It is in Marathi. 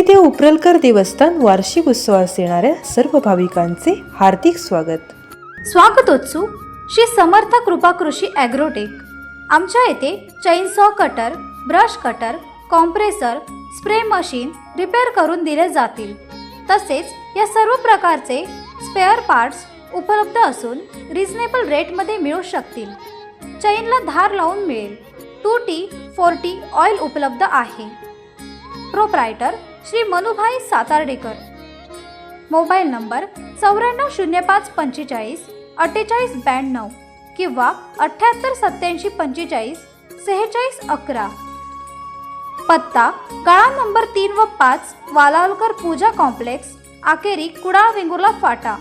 श्रीदेव उपरलकर देवस्थान वार्षिक उत्सवास येणाऱ्या सर्व भाविकांचे हार्दिक स्वागत. स्वागतोत्सुक श्री समर्थ कृपा कृषी ॲग्रोटेक. आमच्या येथे chainsaw cutter, brush cutter, compressor, spray machine repair करून दिले जातील. तसेच या सर्व प्रकारचे स्पेअर पार्ट्स उपलब्ध असून रिझनेबल रेटमध्ये मिळू शकतील. चैनला धार लावून मिळेल. 2T4T ऑइल उपलब्ध आहे. Proprietor Shri Manubhai Satardekar. Mobile number 940545 4892 किंवा 788745 4611. पत्ता गाळा नंबर 3 व 5, वालावलकर पूजा कॉम्प्लेक्स, आकेरी, कुडाळ, वेंगुर्ला फाटा.